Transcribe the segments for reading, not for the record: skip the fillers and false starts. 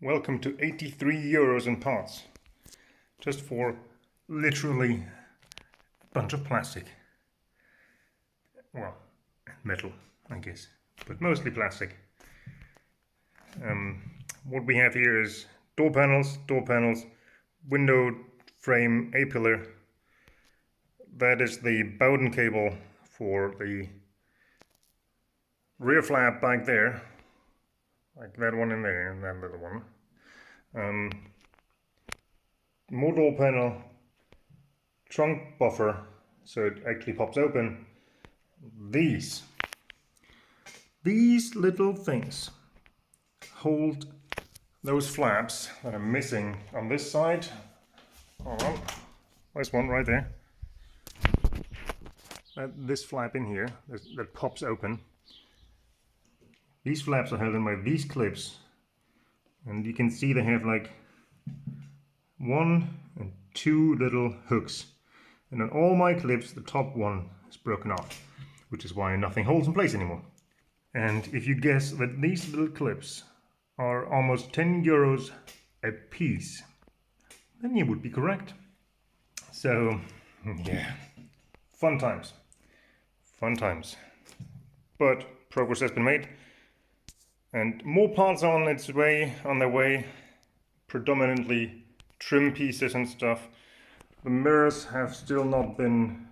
Welcome to 83 euros in parts. Just for literally a bunch of plastic. Well, metal, I guess, but mostly plastic. What we have here is door panels, window frame, A-pillar. That is the Bowden cable for the rear flap back there. Like that one in there and that little one. More door panel, trunk buffer, so it actually pops open. These little things hold those flaps that are missing on this side. Hold on, there's one right there. This flap in here that pops open. These flaps are held in by these clips, and you can see they have like 1 and 2 little hooks, and on all my clips the top one is broken off, which is why nothing holds in place anymore. And if you guess that these little clips are almost 10 euros a piece, then you would be correct. So yeah, fun times, but progress has been made. And more parts are on their way, predominantly trim pieces and stuff. The mirrors have still not been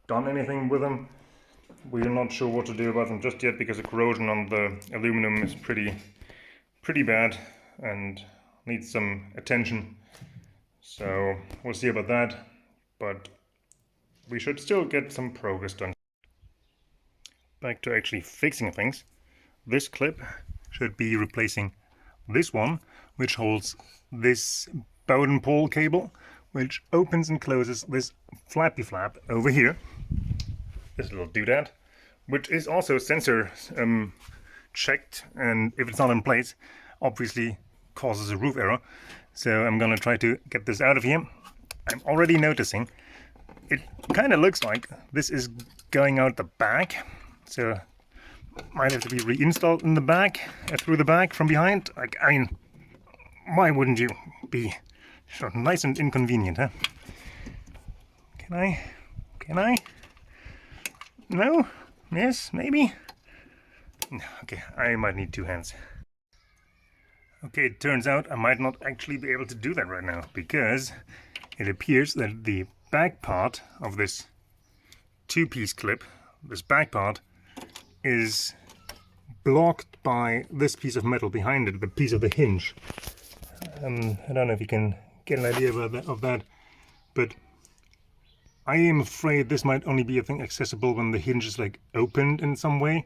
done anything with them. We're not sure what to do about them just yet because the corrosion on the aluminum is pretty bad and needs some attention. So we'll see about that, but we should still get some progress done. Back to actually fixing things. This clip should be replacing this one, which holds this Bowden pole cable, which opens and closes this flappy flap over here. This little doodad, which is also sensor checked, and if it's not in place, obviously causes a roof error. So I'm gonna try to get this out of here. I'm already noticing it kind of looks like this is going out the back, so might have to be reinstalled in the back, through the back from behind. Like, I mean, why wouldn't you be so nice and inconvenient, huh? Can I? No? Yes? Maybe? No, okay, I might need 2 hands. Okay, it turns out I might not actually be able to do that right now, because it appears that the back part of this 2-piece clip, this back part, is blocked by this piece of metal behind it, the piece of the hinge. I don't know if you can get an idea of that, but I am afraid this might only be a thing accessible when the hinge is like opened in some way.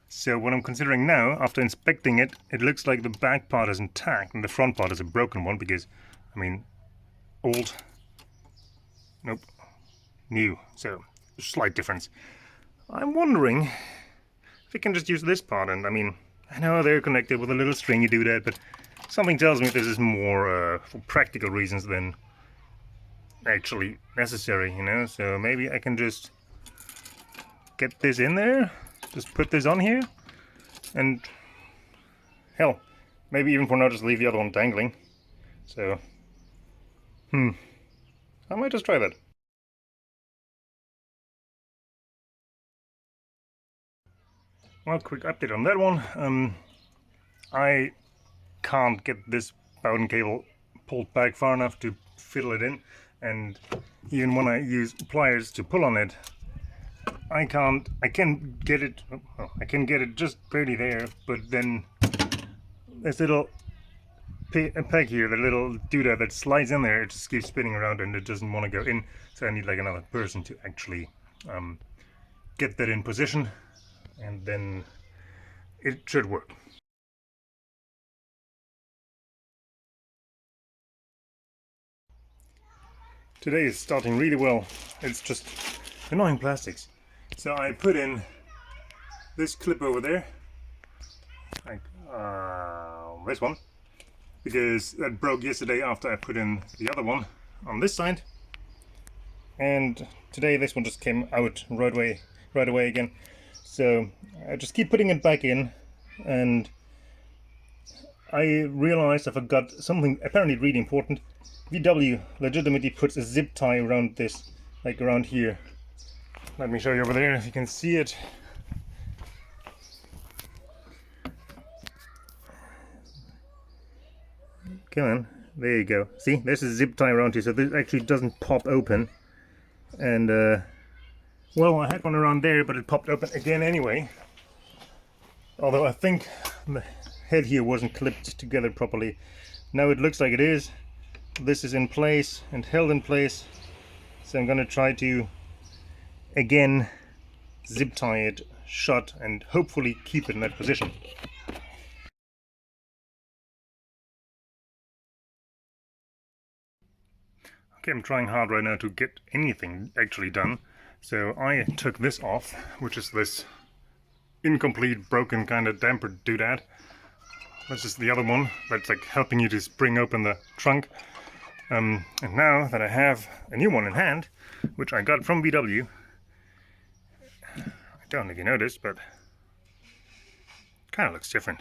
So what I'm considering now, after inspecting it, it looks like the back part is intact and the front part is a broken one because, I mean, old, nope, new, so slight difference. I'm wondering if you can just use this part, and I mean, I know they're connected with a little string, you do that, but something tells me this is more for practical reasons than actually necessary, you know? So maybe I can just get this in there, just put this on here, and hell, maybe even for now just leave the other one dangling. So, I might just try that. Well, quick update on that one. I can't get this Bowden cable pulled back far enough to fiddle it in, and even when I use pliers to pull on it, I can get it just barely there, but then this little peg here, the little doodad that slides in there, it just keeps spinning around and it doesn't want to go in, so I need like another person to actually get that in position, and then it should work. Today is starting really well. It's just annoying plastics. So I put in this clip over there, like this one, because that broke yesterday after I put in the other one on this side, and today this one just came out right away again. So I just keep putting it back in, and I realized I forgot something apparently really important. VW legitimately puts a zip tie around this, like around here. Let me show you over there if you can see it. Come on, there you go. See, there's a zip tie around here, so this actually doesn't pop open. And well, I had one around there, but it popped open again anyway. Although I think the head here wasn't clipped together properly. Now it looks like it is. This is in place and held in place. So I'm gonna try to again zip tie it shut and hopefully keep it in that position. Okay, I'm trying hard right now to get anything actually done. So I took this off, which is this incomplete, broken kind of damper doodad. This is the other one that's like helping you to spring open the trunk. And now that I have a new one in hand, which I got from VW, I don't know if you noticed, but it kind of looks different.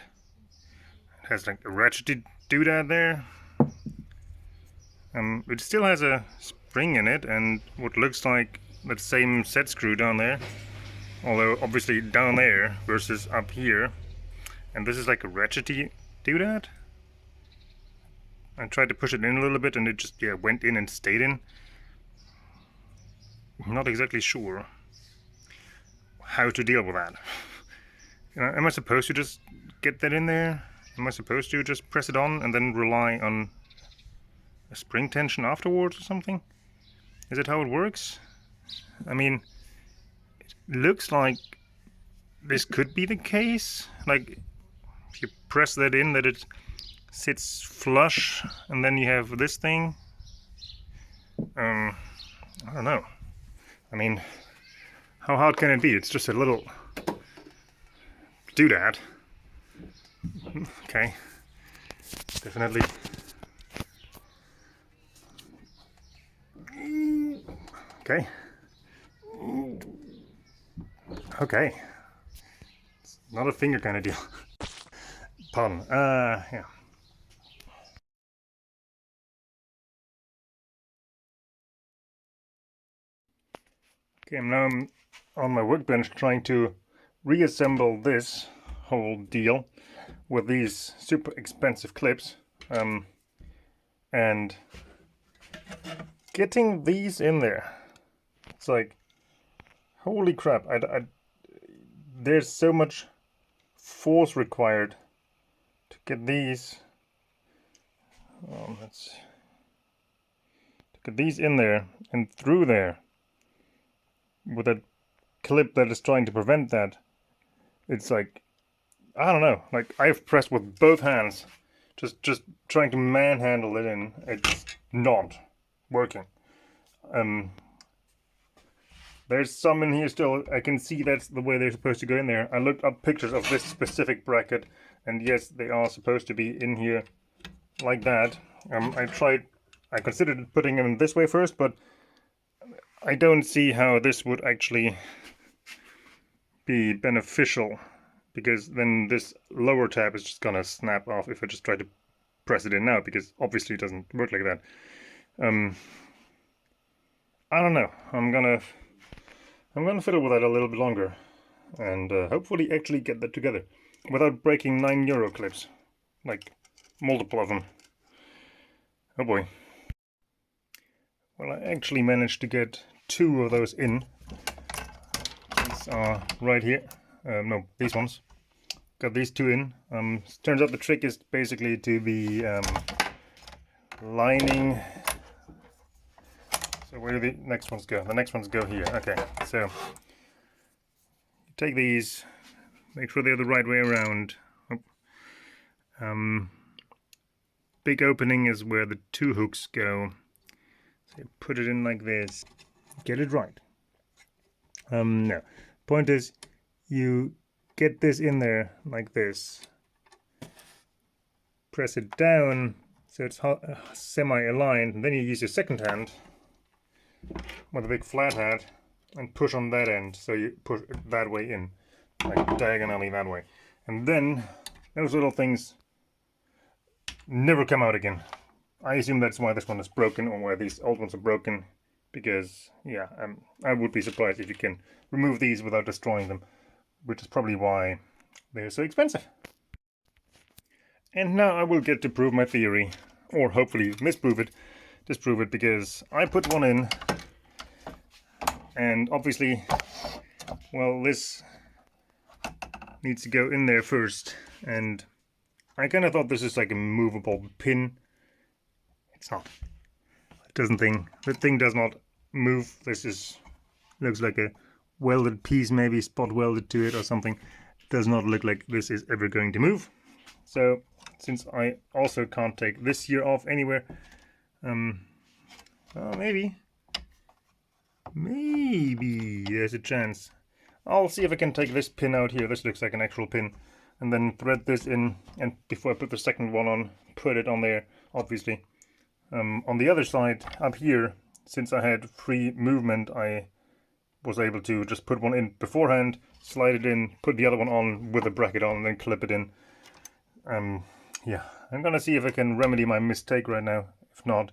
It has like a ratcheted doodad there. It still has a spring in it and what looks like the same set screw down there, although obviously down there versus up here. And this is like a ratchety doodad. I tried to push it in a little bit and it just went in and stayed in. I'm not exactly sure how to deal with that. You know, am I supposed to just get that in there? Am I supposed to just press it on and then rely on a spring tension afterwards or something? Is that how it works? I mean, it looks like this could be the case. Like, if you press that in, that it sits flush, and then you have this thing. I don't know. I mean, how hard can it be? It's just a little doodad. Okay, definitely. Okay. Okay. It's not a finger kind of deal. Pardon. Yeah. Okay, now I'm on my workbench trying to reassemble this whole deal with these super expensive clips. And getting these in there, it's like, holy crap, there's so much force required to get these, to get these in there and through there with a clip that is trying to prevent that. It's like, I don't know, like I've pressed with both hands, just trying to manhandle it in. It's not working. There's some in here still. I can see that's the way they're supposed to go in there. I looked up pictures of this specific bracket, and yes, they are supposed to be in here like that. I considered putting them this way first, but I don't see how this would actually be beneficial, because then this lower tab is just gonna snap off if I just try to press it in now, because obviously it doesn't work like that. I don't know. I'm gonna fiddle with that a little bit longer, and hopefully actually get that together without breaking €9 clips, like multiple of them. Oh boy. Well, I actually managed to get 2 of those in. These are right here. No, these ones. Got these 2 in. Turns out the trick is basically to be lining. So where do the next ones go? The next ones go here. Okay, so you take these, make sure they're the right way around. Big opening is where the 2 hooks go. So you put it in like this. Get it right. No. Point is, you get this in there like this. Press it down so it's semi-aligned, and then you use your second hand with a big flat hat and push on that end, so you push it that way in, like diagonally that way. And then those little things never come out again. I assume that's why this one is broken, or why these old ones are broken, because yeah, I would be surprised if you can remove these without destroying them, which is probably why they're so expensive. And now I will get to prove my theory, or hopefully disprove it, because I put one in, and obviously, well, this needs to go in there first, and I kind of thought this is like a movable pin. It's not. The thing does not move. This looks like a welded piece, maybe spot welded to it or something. It does not look like this is ever going to move. So, since I also can't take this here off anywhere, well, maybe there's a chance. I'll see if I can take this pin out here. This looks like an actual pin, and then thread this in, and before I put the second one on, put it on there, obviously. On the other side, up here, since I had free movement, I was able to just put one in beforehand, slide it in, put the other one on with a bracket on, and then clip it in. Yeah, I'm gonna see if I can remedy my mistake right now. If not,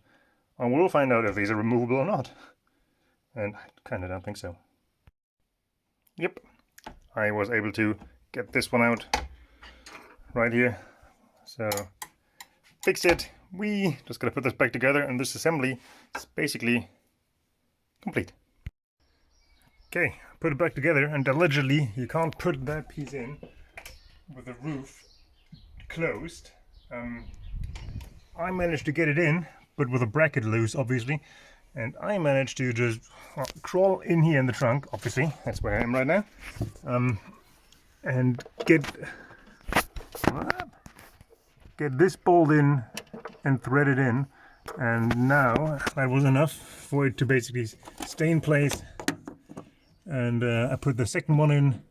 I will find out if these are removable or not. And I kinda don't think so. Yep, I was able to get this one out right here. So, fix it. We just gotta put this back together, and this assembly is basically complete. Okay, put it back together, and allegedly you can't put that piece in with the roof closed. I managed to get it in, but with a bracket loose, obviously, and I managed to just crawl in here in the trunk, obviously, that's where I am right now, and get this bolt in and thread it in, and now that was enough for it to basically stay in place. And I put the second one in,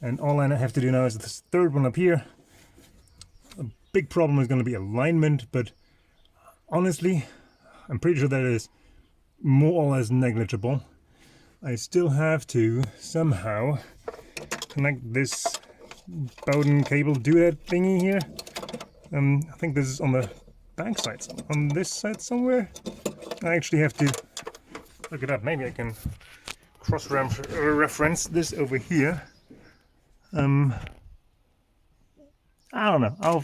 and all I have to do now is this third one up here. A big problem is going to be alignment, but honestly, I'm pretty sure that is more or less negligible. I still have to somehow connect this Bowden cable to that thingy here. I think this is on the back side, on this side somewhere. I actually have to look it up. Maybe I can cross-reference this over here. I don't know.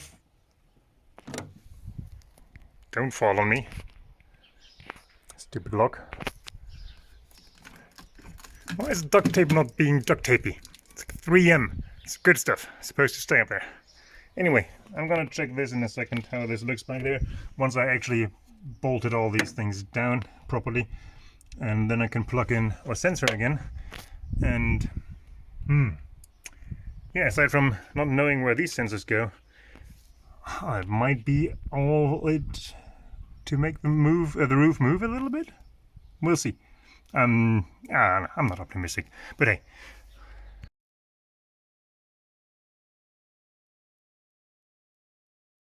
Don't fall on me. Stupid lock. Why is duct tape not being duct tapey? It's like 3M. It's good stuff. It's supposed to stay up there. Anyway, I'm gonna check this in a second, how this looks back there, once I actually bolted all these things down properly, and then I can plug in our sensor again. And yeah, aside from not knowing where these sensors go, it might be all it to make the roof move a little bit. We'll see. I don't know, I'm not optimistic, but hey,